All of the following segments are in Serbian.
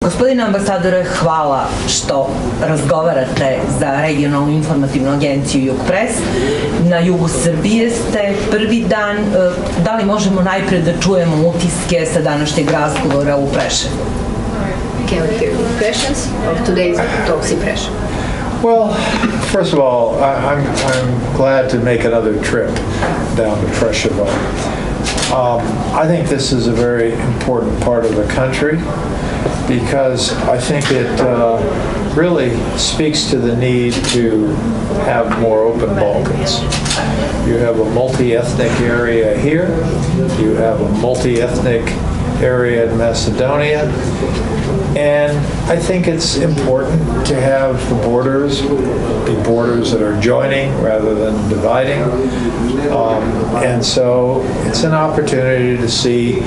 Gospodine ambasadore, hvala što razgovarate za regionalnu informativnu agenciju JUGpress. Na jugu Srbije ste prvi dan. Da li možemo najpred da čujemo utiske sa današnjeg razgovora u Preševu? Can we hear impressions of today's talks in Preševo? Well, first of all, I'm glad to make another trip down to Preševo. I think this is a very important part of the country because I think it really speaks to the need to have more open Balkans. You have a multi-ethnic area here, you have a multi-ethnic area in Macedonia, and I think it's important to have the borders be borders that are joining rather than dividing. And so it's an opportunity to see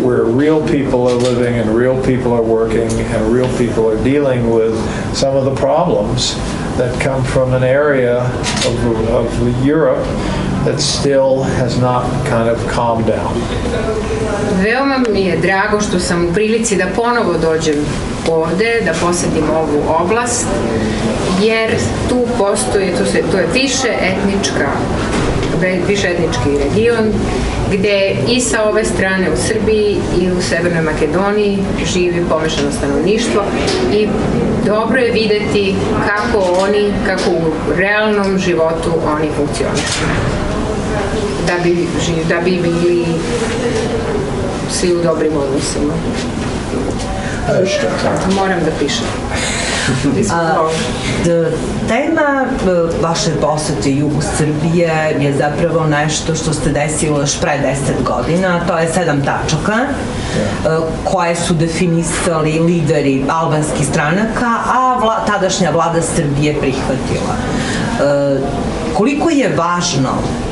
where real people are living and real people are working and real people are dealing with some of the problems that come from an area of Europe that still has not kind of calmed down. Veoma mi je drago što sam u prilici da ponovo dođem ovde, da posetim ovu oblast, jer tu postoji, to je višeetnički region, gde i sa ove strane u Srbiji i u Severnoj Makedoniji živi pomešano stanovništvo i dobro je videti kako u realnom životu oni funkcionišu. Da bi bili svi u dobrim odnosima. Moram da pišem. Tema vaše posete jugu Srbije je zapravo nešto što ste desilo još pre 10 godina, to je 7 tačaka koje su definisali lideri albanskih stranaka, a tadašnja vlada Srbije prihvatila. Koliko je važno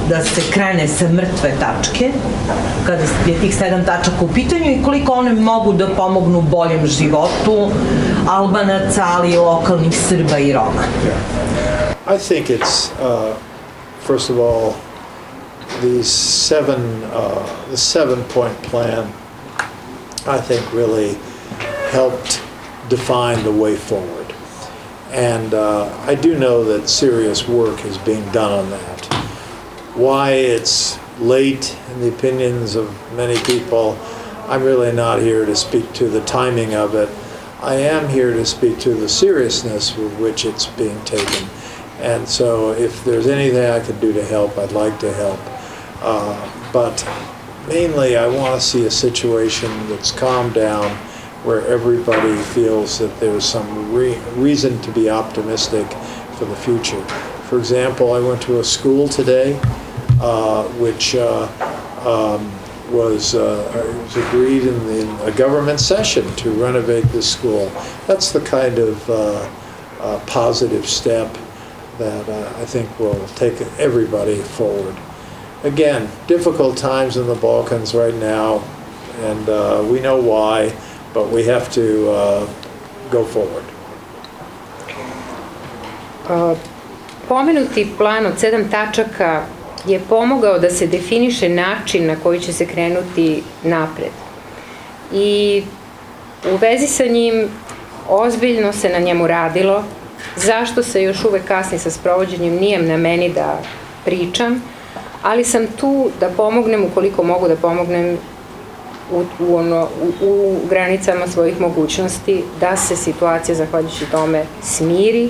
da se krene sa mrtve tačke kada je tih 7 tačaka u pitanju i koliko one mogu da pomognu boljem životu Albanaca, ali i lokalnih Srba i Roma? I think it's, first of all, the 7-point plan, I think, really helped define the way forward. And I do know that serious work is being done on that. Why it's late in the opinions of many people, I'm really not here to speak to the timing of it. I am here to speak to the seriousness with which it's being taken. And so if there's anything I could do to help, I'd like to help. But mainly I want to see a situation that's calmed down, where everybody feels that there's some reason to be optimistic for the future. For example, I went to a school today, which was agreed in a government session to renovate this school. That's the kind of positive step that I think will take everybody forward. Again, difficult times in the Balkans right now, and we know why, but we have to go forward. Pomenuti plan od 7 tačaka je pomogao da se definiše način na koji će se krenuti napred. I u vezi sa njim ozbiljno se na njemu radilo. Zašto se još uvek kasni sa sprovođenjem, nije na meni da pričam, ali sam tu da pomognem ukoliko mogu da pomognem u granicama svojih mogućnosti, da se situacija zahvaljujući tome smiri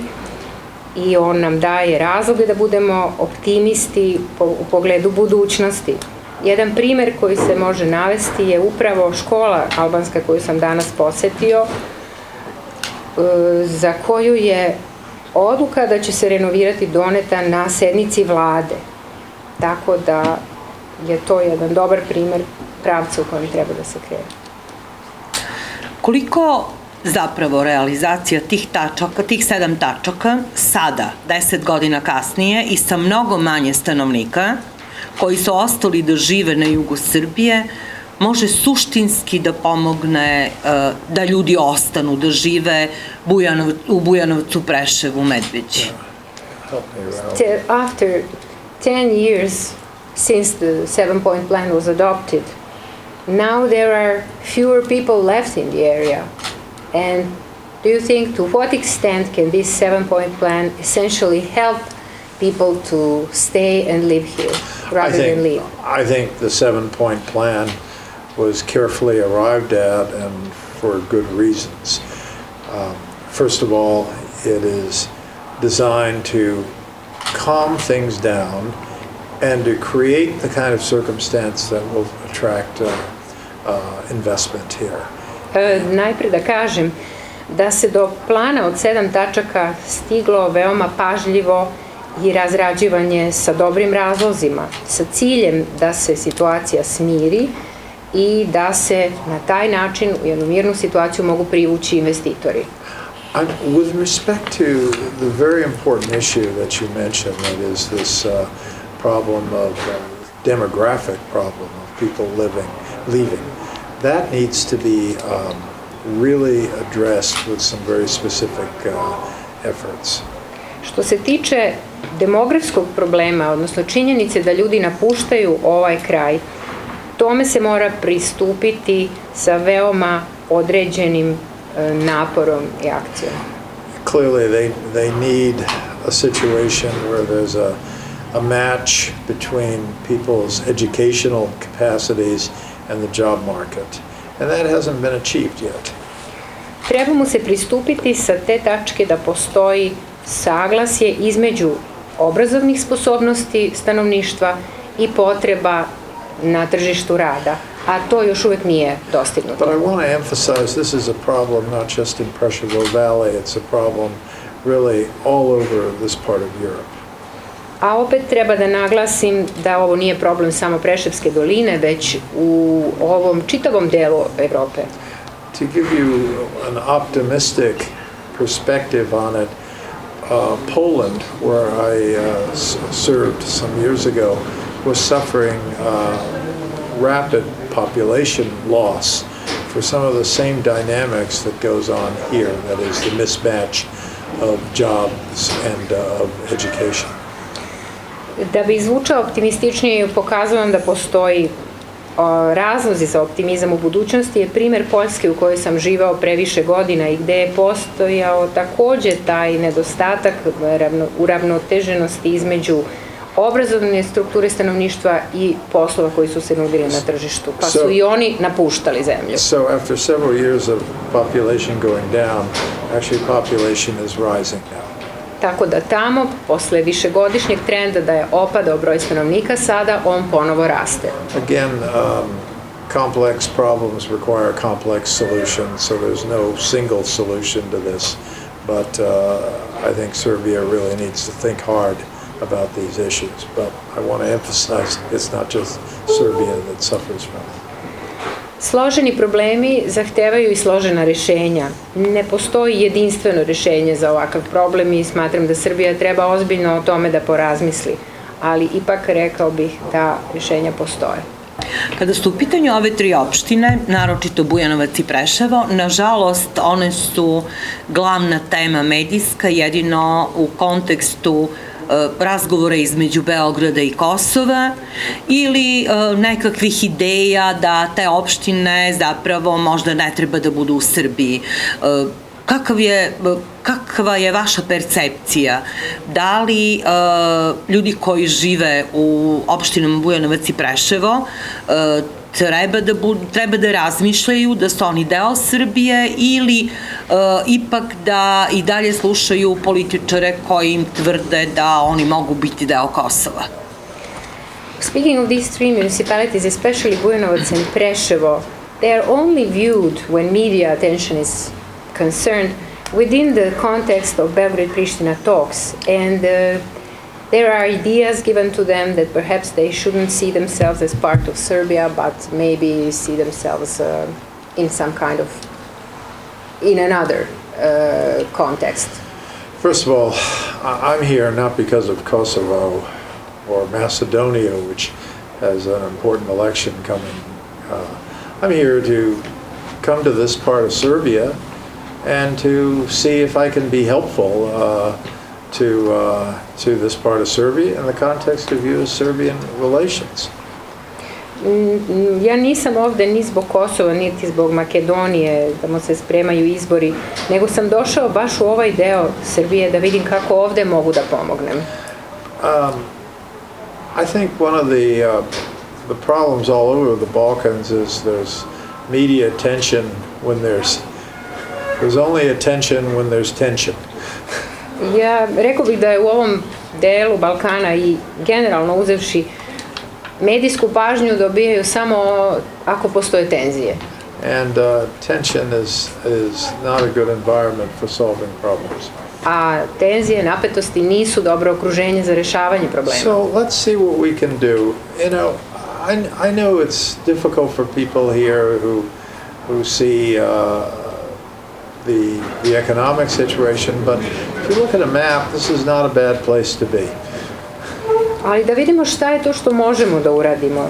i on nam daje razloge da budemo optimisti u pogledu budućnosti. Jedan primer koji se može navesti je upravo škola albanska koju sam danas posetio, za koju je odluka da će se renovirati doneta na sednici vlade. Tako da je to jedan dobar primer pravca u kojem treba da se krene. Koliko zapravo realizacija tih 7 tačaka sada, 10 godina kasnije i sa mnogo manje stanovnika koji su ostali da žive na jugu Srbije, može suštinski da pomogne da ljudi ostanu, da žive u Bujanovcu, Preševu, Medveđi? After 10 years since the 7-point plan was adopted, now there are fewer people left in the area. And do you think to what extent can this 7-point plan essentially help people to stay and live here rather than leave? I think the 7-point plan was carefully arrived at and for good reasons. First of all, it is designed to calm things down and to create the kind of circumstance that will attract investment here. Najpre da kažem da se do plana od 7 tačaka stiglo veoma pažljivo i razrađivanje sa dobrim razlozima, sa ciljem da se situacija smiri i da se na taj način u jednu mirnu situaciju mogu privući investitori. With respect to the very important issue that you mentioned, that is this problem of demographic problem of people leaving, that needs to be really addressed with some very specific efforts. Što se tiče demografskog problema, odnosno činjenice da ljudi napuštaju ovaj kraj, tome se mora pristupiti sa veoma određenim naporom i akcijom. Clearly they need a situation where there's a match between people's educational capacities and the job market. And that hasn't been achieved yet. Treba mu se pristupiti sa te tačke da postoji saglasje između obrazovnih sposobnosti stanovništva i potreba na tržištu rada, a to još uvek nije dostignuto. But I want to emphasize this is a problem not just in Preševo Valley, it's a problem really all over this part of Europe. A opet treba da naglasim da ovo nije problem samo Preševske doline, već u ovom čitavom delu Evrope. To give you an optimistic perspective on it, Poland, where I served some years ago, was suffering rapid population loss for some of the same dynamics that goes on here, that is the mismatch of jobs and of education. Da bi zvučao optimističnije, pokazujem da postoji razlozi za optimizam u budućnosti je primer Poljske u kojoj sam živao pre više godina i gde je postojao takođe taj nedostatak uravnoteženosti između obrazovne strukture stanovništva i poslova koji su se nudili na tržištu, pa su i oni napuštali zemlju. So after several years of population going down, actually population is rising now. Tako da tamo, posle višegodišnjeg trenda da je opadao broj stanovnika, sada on ponovo raste. Again, complex problems require complex solutions, so there's no single solution to this, but I think Serbia really needs to think hard about these issues, but I want to emphasize it's not just Serbia that suffers from it. Složeni problemi zahtevaju i složena rešenja. Ne postoji jedinstveno rešenje za ovakav problem i smatram da Srbija treba ozbiljno o tome da porazmisli, ali ipak rekao bih da rešenja postoje. Kada su u pitanju ove 3 opštine, naročito Bujanovac i Preševo, nažalost one su glavna tema medijska, jedino u kontekstu razgovora između Beograda i Kosova ili nekakvih ideja da te opštine zapravo možda ne treba da budu u Srbiji. Kakva je vaša percepcija? Da li ljudi koji žive u opštinama Bujanovac i Preševo treba da razmišljaju da su oni deo Srbije ili ipak da i dalje slušaju političare koji im tvrde da oni mogu biti deo Kosova? Speaking of these 3 municipalities, especially Bujanovac and Preševo, they are only viewed when media attention is concerned within the context of Belgrade-Pristina talks, and there are ideas given to them that perhaps they shouldn't see themselves as part of Serbia, but maybe see themselves in some kind of, in another context. First of all, I'm here not because of Kosovo or Macedonia, which has an important election coming. I'm here to come to this part of Serbia and to see if I can be helpful to this part of Serbia in the context of U.S.-Serbian relations. Ja nisam ovde ni zbog Kosova, niti zbog Makedonije, da mu se spremaju izbori, nego sam došao baš u ovaj deo Srbije da vidim kako ovde mogu da pomognem. I think one of the problems all over the Balkans is there's media attention when there's only attention when there's tension. Ja rekao bih da je u ovom delu Balkana i generalno uzevši medijsku pažnju dobijaju samo ako postoje tenzije. And tension is not a good environment for solving problems. A tenzije, napetosti nisu dobro okruženje za rešavanje problema. So let's see what we can do. You know, I know it's difficult for people here who see the economic situation, but if you look at a map, this is not a bad place to be. Ali da vidimo šta je to što možemo da uradimo.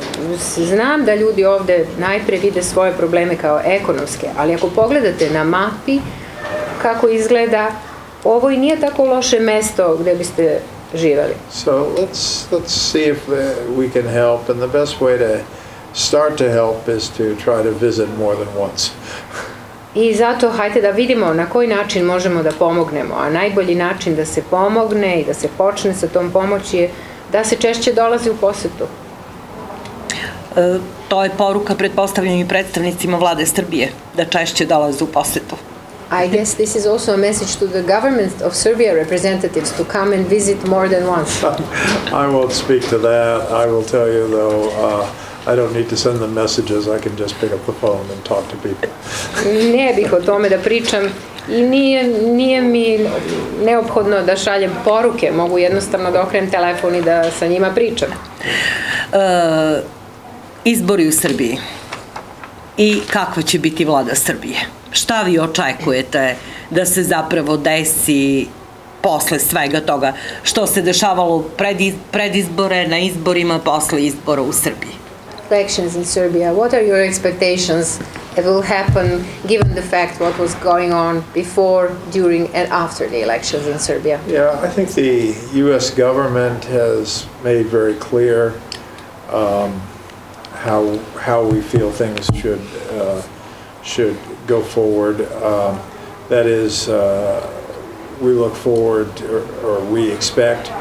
Znam da ljudi ovde najpre vide svoje probleme kao ekonomske, ali ako pogledate na mapi kako izgleda, ovo i nije tako loše mesto gde biste živeli. So let's see if we can help, and the best way to start to help is to try to visit more than once. I zato hajde da vidimo na koji način možemo da pomognemo, a najbolji način da se pomogne i da se počne sa tom pomoći je da se češće dolazi u posetu. To je poruka pretpostavljenim i predstavnicima vlade Srbije, da češće dolaze u posetu. I guess this is also a message to the government of Serbia representatives to come and visit more than once. I won't speak to that. I will tell you though, I don't need to send them messages. I can just pick up the phone and talk to people. Ne bih o tome da pričam i nije mi neophodno da šaljem poruke. Mogu jednostavno da okrenem telefon i da sa njima pričam. Izbori u Srbiji i kakva će biti vlada Srbije? Šta vi očekujete da se zapravo desi posle svega toga što se dešavalo pred izbore, na izborima, posle izbora u Srbiji? Elections in Serbia, what are your expectations that will happen given the fact what was going on before, during and after the elections in Serbia? Yeah, I think the U.S. government has made very clear how we feel things should go forward. That is, we look forward, or we expect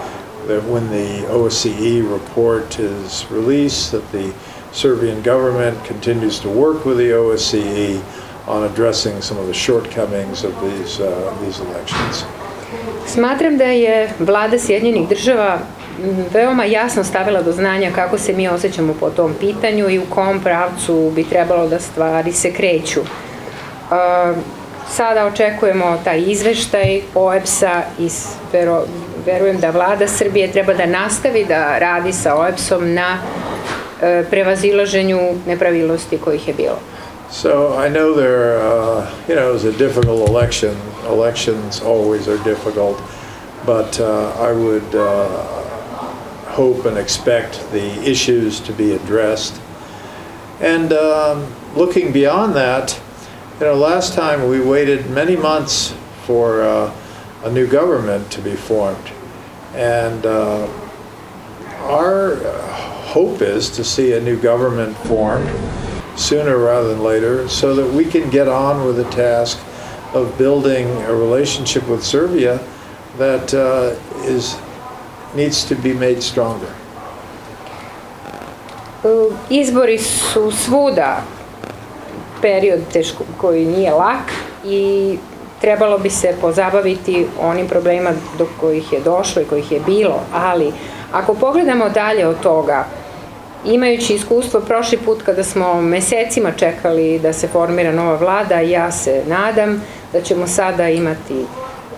that when the OSCE report is released, that the Serbian government continues to work with the OSCE on addressing some of the shortcomings of these elections. Smatram da je vlada Sjedinjenih država veoma jasno stavila do znanja kako se mi osjećamo po tom pitanju i u kom pravcu bi trebalo da stvari se kreću. Sada očekujemo taj izveštaj OEBS-a i verujem da vlada Srbije treba da nastavi da radi sa OEBS-om na prevazilaženju nepravilnosti kojih je bilo. So I know it was a difficult election. Elections always are difficult, but I would hope and expect the issues to be addressed. And looking beyond that, last time we waited many months for a new government to be formed, and our hope is to see a new government formed sooner rather than later, so that we can get on with the task of building a relationship with Serbia that needs to be made stronger. Izbori su svuda period koji nije lak i trebalo bi se pozabaviti onim problemima do kojih je došlo i kojih je bilo, ali ako pogledamo dalje od toga, imajući iskustvo prošli put kada smo mesecima čekali da se formira nova vlada, ja se nadam da ćemo sada imati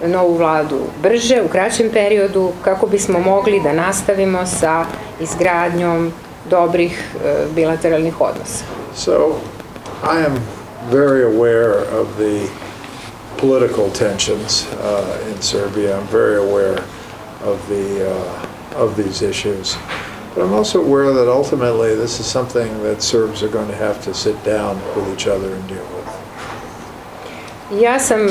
novu vladu brže, u kraćem periodu, kako bismo mogli da nastavimo sa izgradnjom dobrih bilateralnih odnosa. So, I am very aware of the political tensions in Serbia. I'm very aware of these issues. But I'm also aware that ultimately this is something that Serbs are going to have to sit down with each other and deal with. Ja sam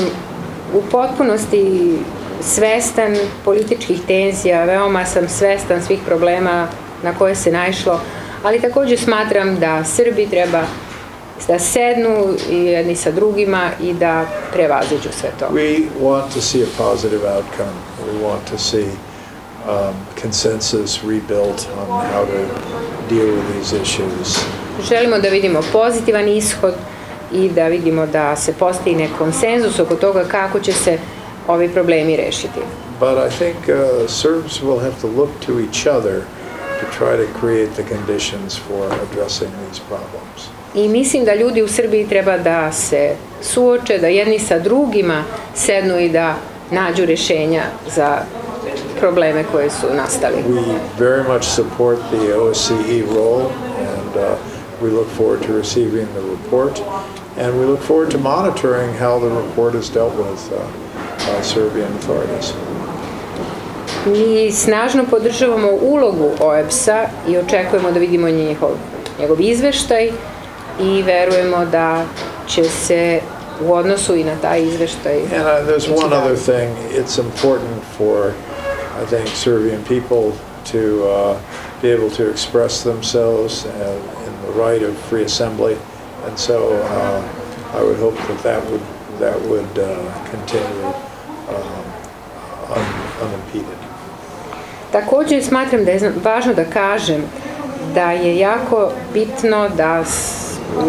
u potpunosti svestan političkih tenzija, veoma sam svestan svih problema na koje se naišlo, ali takođe smatram da Srbi treba da sednu jedni sa drugima i da prevaziđu sve to. We want to see a positive outcome. We want to see consensus rebuilt on how to deal with these issues. Želimo da vidimo pozitivan ishod i da vidimo da se postigne konsenzus oko toga kako će se ovi problemi rešiti. But I think Serbs will have to look to each other to try to create the conditions for addressing these problems. I mislim da ljudi u Srbiji treba da se suoče, da jedni sa drugima sednu i da nađu rešenja za probleme koje su nastali. We very much support the OSCE role, and we look forward to receiving the report, and we look forward to monitoring how the report is dealt with by Serbian authorities. Mi snažno podržavamo ulogu OEBS-a i očekujemo da vidimo njegov izveštaj i verujemo da će se u odnosu i na taj izveštaj. And there's one other thing. It's important for, I think, Serbian people to be able to express themselves in the right of free assembly, and so I would hope that would continue unimpeded. Takođe smatram da je važno da kažem da je jako bitno da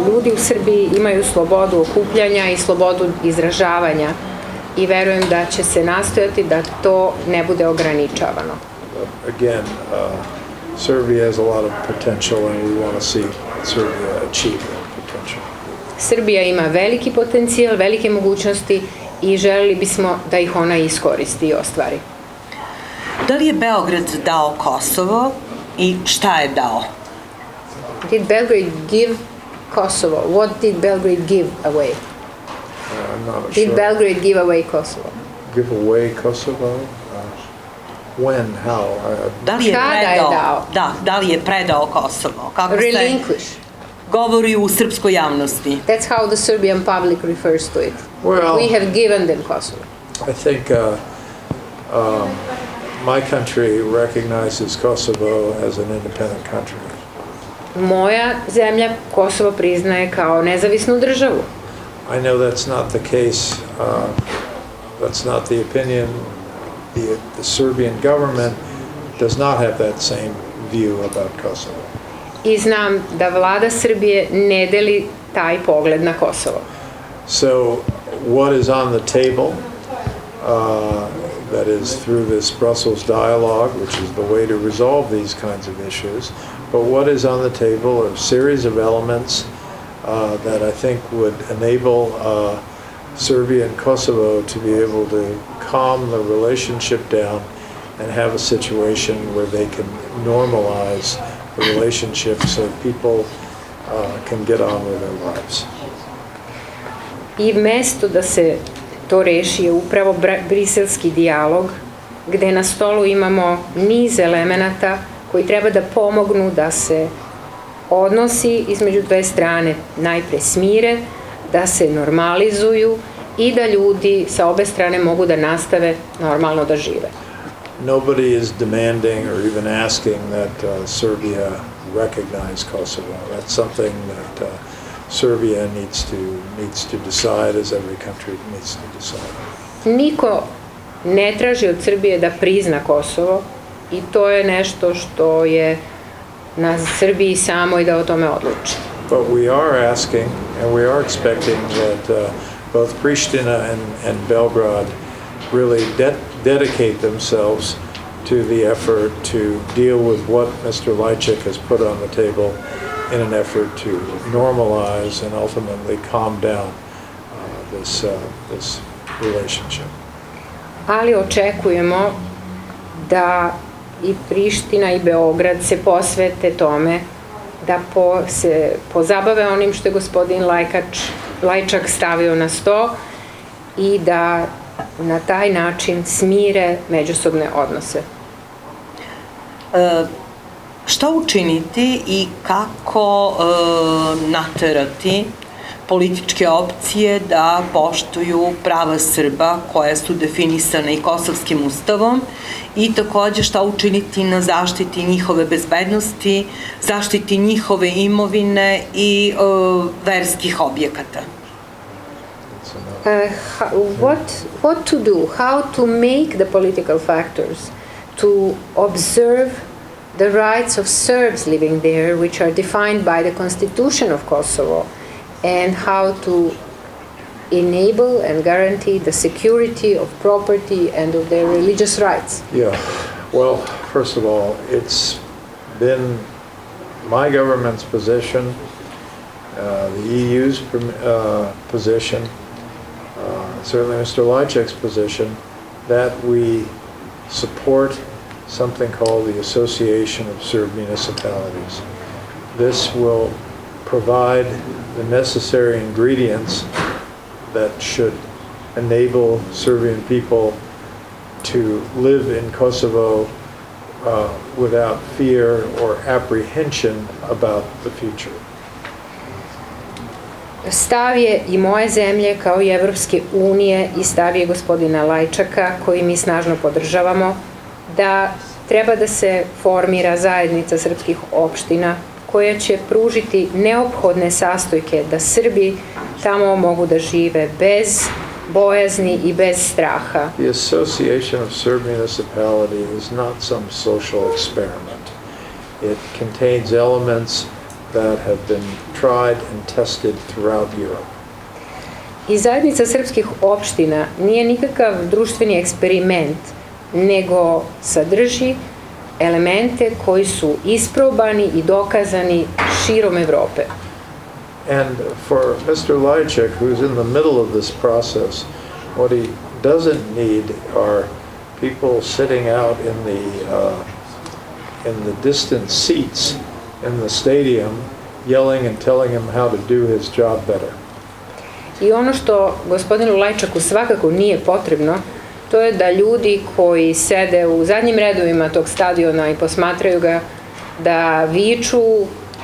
ljudi u Srbiji imaju slobodu okupljanja i slobodu izražavanja i verujem da će se nastojati da to ne bude ograničavano. Again, Serbia has a lot of potential and we want to see Serbia achieve that potential. Srbija ima veliki potencijal, velike mogućnosti i želeli bismo da ih ona iskoristi i ostvari. Da li je Beograd dao Kosovo i šta je dao? Did Belgrade give Kosovo? What did Belgrade give away? I'm not sure. Did Belgrade give away Kosovo? Give away Kosovo? When? How? Da li je Kada je predao? dao? Da li je predao Kosovo? Kako se Relinquish. govori u srpskoj javnosti? That's how the Serbian public refers to it. Well, We have given them Kosovo. I think my country recognizes Kosovo as an independent country. Moja zemlja Kosovo priznaje kao nezavisnu državu. I know that's not the case. That's not the opinion. The Serbian government does not have that same view about Kosovo. I znam da vlada Srbije ne deli taj pogled na Kosovo. So what is on the table, that is through this Brussels dialogue, which is the way to resolve these kinds of issues, but what is on the table are a series of elements that I think would enable Serbia and Kosovo to be able to calm the relationship down and have a situation where they can normalize the relationship so people can get on with their lives. I mesto da se to reši je upravo briselski dijalog, gde na stolu imamo niz elemenata koji treba da pomognu da se odnosi između dve strane najpre smire, da se normalizuju i da ljudi sa obe strane mogu da nastave normalno da žive. Nobody is demanding or even asking that Serbia recognize Kosovo. That's something that Serbia needs to decide, as every country needs to decide. Niko ne traži od Srbije da prizna Kosovo i to je nešto što je na Srbiji samo i da o tome odluči. But we are asking and we are expecting that both Pristina and Belgrade really dedicate themselves to the effort to deal with what Mr. Lajcik has put on the table in an effort to normalize and ultimately calm down this relationship. Ali očekujemo da i Priština i Beograd se posvete tome da se pozabave onim što je gospodin Lajčak stavio na sto i da na taj način smire međusobne odnose. Šta učiniti i kako naterati političke opcije da poštuju prava Srba koja su definisana i Kosovskim ustavom i takođe šta učiniti na zaštiti njihove bezbednosti, zaštiti njihove imovine i verskih objekata. What to do? How to make the political factors to observe the rights of Serbs living there, which are defined by the Constitution of Kosovo, and how to enable and guarantee the security of property and of their religious rights? Yeah, well, first of all, it's been my government's position, the EU's position, certainly Mr. Lajcek's position, that we support something called the Association of Serb Municipalities. This will provide the necessary ingredients that should enable Serbian people to live in Kosovo without fear or apprehension about the future. Stav je i moje zemlje kao i Evropske unije i stav je gospodina Lajčaka koji mi snažno podržavamo da treba da se formira zajednica srpskih opština koja će pružiti neophodne sastojke da Srbi tamo mogu da žive bez bojazni i bez straha. The Association of Serb Municipalities is not some social experiment. It contains elements that have been tried and tested throughout Europe. I zajednica srpskih opština nije nikakav društveni eksperiment, nego sadrži elemente koji su isprobani i dokazani širom Evrope. And for Mr. Lajcek, who's in the middle of this process, what he doesn't need are people sitting out in the distant seats in the stadium yelling and telling him how to do his job better. I ono što gospodinu Lajčaku svakako nije potrebno, to je da ljudi koji sede u zadnjim redovima tog stadiona i posmatraju ga da viču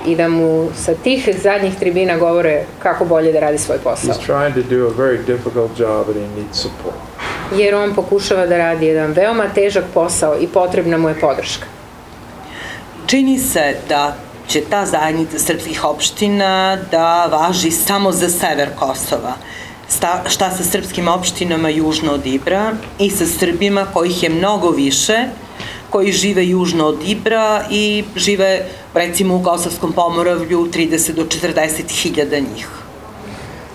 i da mu sa tih zadnjih tribina govore kako bolje da radi svoj posao. He's trying to do a very difficult job and he needs support. Jer on pokušava da radi jedan veoma težak posao i potrebna mu je podrška. Čini se da će ta zajednica srpskih opština da važi samo za sever Kosova. Šta sa srpskim opštinama južno od Ibra i sa Srbima kojih je mnogo više, koji žive južno od Ibra i žive recimo u Kosovskom Pomoravlju 30 do 40 hiljada njih.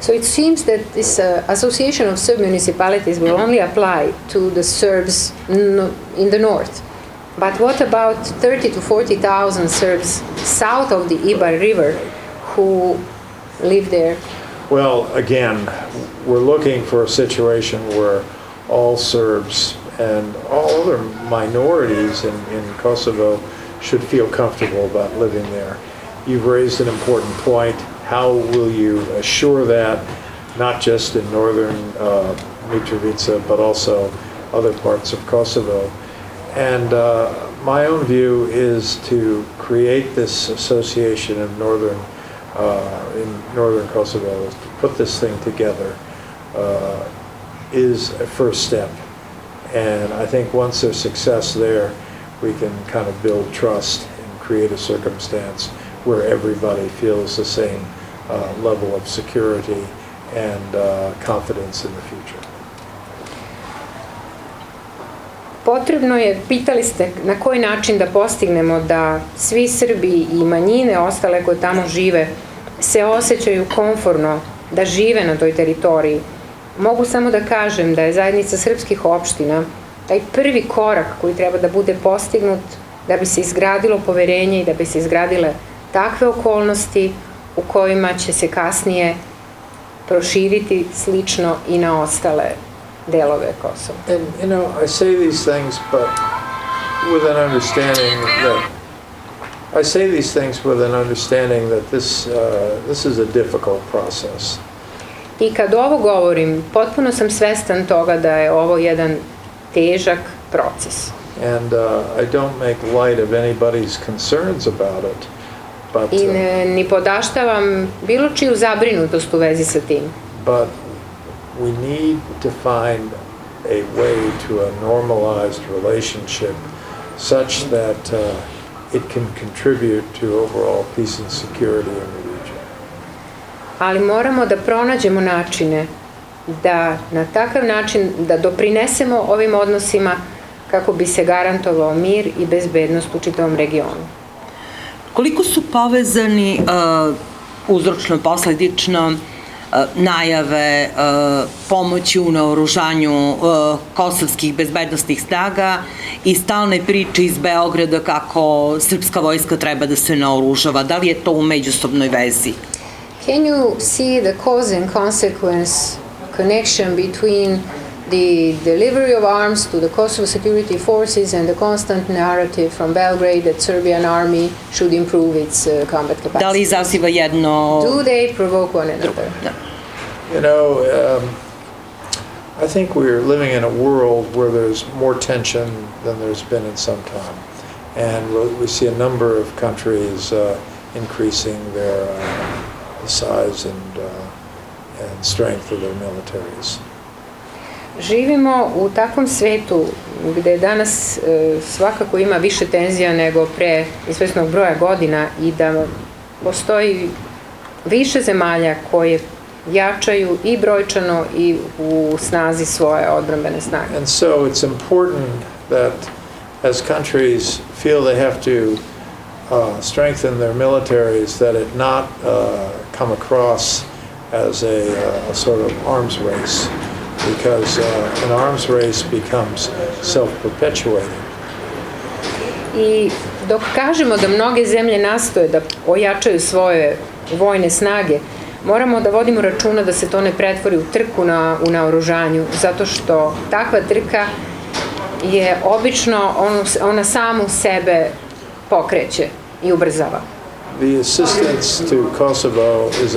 So it seems that this Association of Serb Municipalities will only apply to the Serbs in the north. But what about 30 to 40,000 Serbs south of the Ibar River who live there? Well, again, we're looking for a situation where all Serbs and all other minorities in Kosovo should feel comfortable about living there. You've raised an important point. How will you assure that, not just in northern Mitrovica, but also other parts of Kosovo? And my own view is to create this association of in northern Kosovo, to put this thing together is a first step. And I think once there's success there, we can kind of build trust and create a circumstance where everybody feels the same level of security and confidence in the future. Potrebno je, pitali ste na koji način da postignemo da svi Srbi i manjine ostale koje tamo žive se osjećaju komforno da žive na toj teritoriji. Mogu samo da kažem da je zajednica srpskih opština taj prvi korak koji treba da bude postignut da bi se izgradilo poverenje i da bi se izgradile takve okolnosti u kojima će se kasnije proširiti slično i na ostale delove Kosova. And, you know, I say these things, but with an understanding that this is a difficult process. I kad ovo govorim, potpuno sam svestan toga da je ovo jedan težak proces. And I don't make light of anybody's concerns about it, I ni podaštavam bilo čiju zabrinutost u vezi sa tim. But we need to find a way to a normalized relationship such that it can contribute to overall peace and security in the region. Ali moramo da pronađemo načine da na takav način da doprinesemo ovim odnosima kako bi se garantovao mir i bezbednost u čitavom regionu. Koliko su povezani uzročno-posledično najave pomoći u naoružanju kosovskih bezbednostnih snaga i stalne priče iz Beograda kako srpska vojska treba da se naoružava? Da li je to u međusobnoj vezi? Can you see the cause and consequence connection between the delivery of arms to the Kosovo security forces and the constant narrative from Belgrade that Serbian army should improve its combat capacity? Da li izaziva jedno... Do they provoke one another? Da. You know, I think we're living in a world where there's more tension than there's been in some time. And we see a number of countries increasing their size and strength of their militaries. Živimo u takvom svetu gde danas svakako ima više tenzija nego pre izvesnog broja godina i da postoji više zemalja koje jačaju i brojčano i u snazi svoje odbrambene snage. And so it's important that as countries feel they have to strengthen their militaries, that it not come across as a sort of arms race, because an arms race becomes self-perpetuating. I dok kažemo da mnoge zemlje nastoje da ojačaju svoje vojne snage, moramo da vodimo računa da se to ne pretvori u trku u naoružanju, zato što takva trka je obično, ona samu sebe pokreće i ubrzava. The assistance to Kosovo is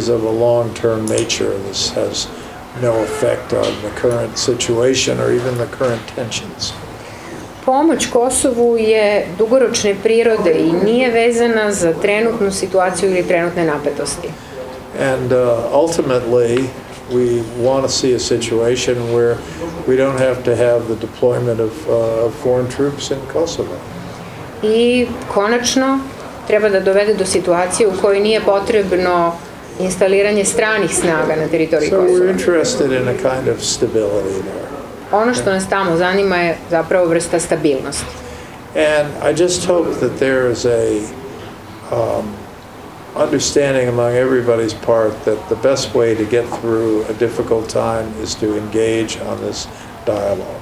of a long-term nature. This has no effect on the current situation or even the current tensions. Pomoć Kosovu je dugoročne prirode i nije vezana za trenutnu situaciju ili trenutne napetosti. And ultimately, we want to see a situation where we don't have to have the deployment of foreign troops in Kosovo. I konačno treba da dovede do situacije u kojoj nije potrebno instaliranje stranih snaga na teritoriji Kosova. So we're interested in a kind of stability there. Ono što nas tamo zanima je zapravo vrsta stabilnosti. And I just hope that there is a understanding among everybody's part that the best way to get through a difficult time is to engage on this dialogue.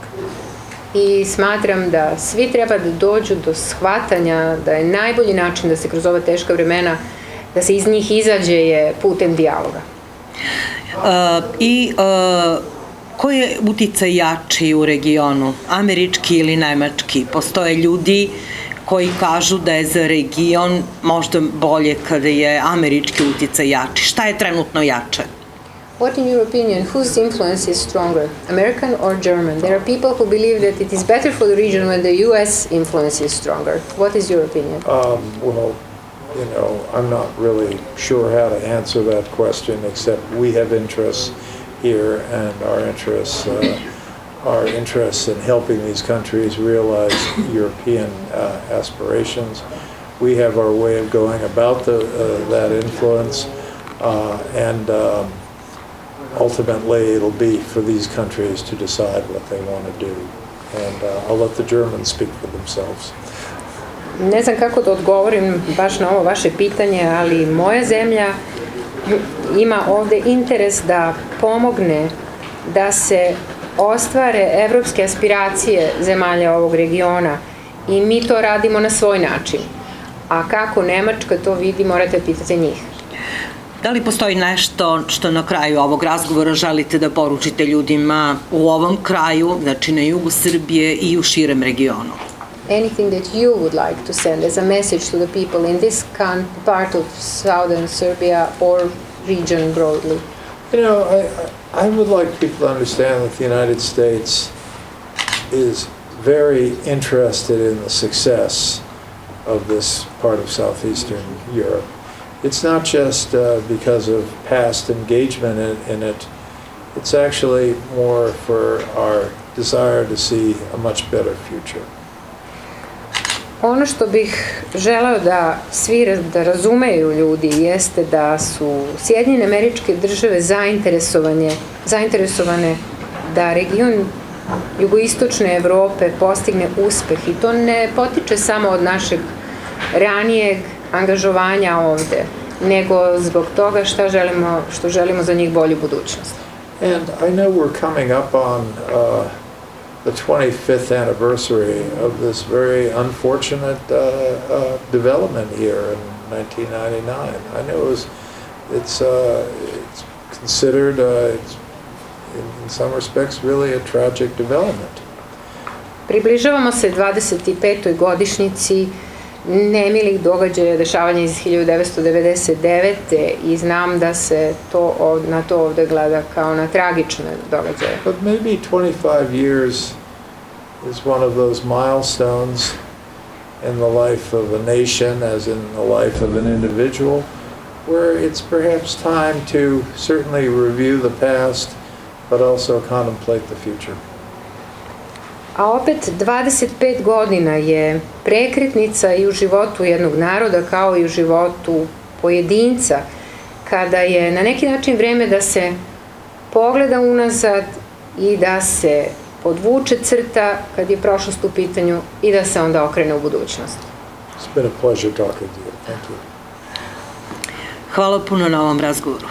I smatram da svi treba da dođu do shvatanja da je najbolji način da se kroz ova teška vremena, da se iz njih izađe je putem dijaloga. Ko je uticaj jači u regionu, američki ili nemački? Postoje ljudi koji kažu da je za region možda bolje kada je američki uticaj jači. Šta je trenutno jače? What in your opinion, whose influence is stronger, American or German? There are people who believe that it is better for the region when the US influence is stronger. What is your opinion? Well, you know, I'm not really sure how to answer that question, except we have interests here, and our interests in helping these countries realize European aspirations. We have our way of going about that influence, and ultimately it'll be for these countries to decide what they want to do. And I'll let the Germans speak for themselves. Ne znam kako da odgovorim baš na ovo vaše pitanje, ali moja zemlja ima ovde interes da pomogne da se ostvare evropske aspiracije zemalja ovog regiona i mi to radimo na svoj način. A kako Nemačka to vidi, morate pitati njih. Da li postoji nešto što na kraju ovog razgovora želite da poručite ljudima u ovom kraju, znači na jugu Srbije i u širem regionu? Anything that you would like to send as a message to the people in this part of southern Serbia or region broadly? You know, I would like people to understand that the United States is very interested in the success of this part of southeastern Europe. It's not just because of past engagement in it. It's actually more for our desire to see a much better future. Ono što bih želeo da svi da razumeju ljudi jeste da su Sjedinjene Američke Države zainteresovane da region jugoistočne Evrope postigne uspeh i to ne potiče samo od našeg ranijeg angažovanja ovde, nego zbog toga što želimo za njih bolju budućnost. And I know we're coming up on the 25th anniversary of this very unfortunate development here in 1999. I know it's considered, in some respects, really a tragic development. Približavamo se 25. godišnjici nemilih događaja, dešavanja iz 1999. i znam da se na to ovde gleda kao na tragične događaje. But maybe 25 years is one of those milestones in the life of a nation, as in the life of an individual, where it's perhaps time to certainly review the past, but also contemplate the future. A opet 25 godina je prekretnica i u životu jednog naroda kao i u životu pojedinca, kada je na neki način vreme da se pogleda unazad i da se podvuče crta kad je prošlost u pitanju i da se onda okrene u budućnost. It's been a pleasure talking to you. Thank you. Hvala puno na ovom razgovoru.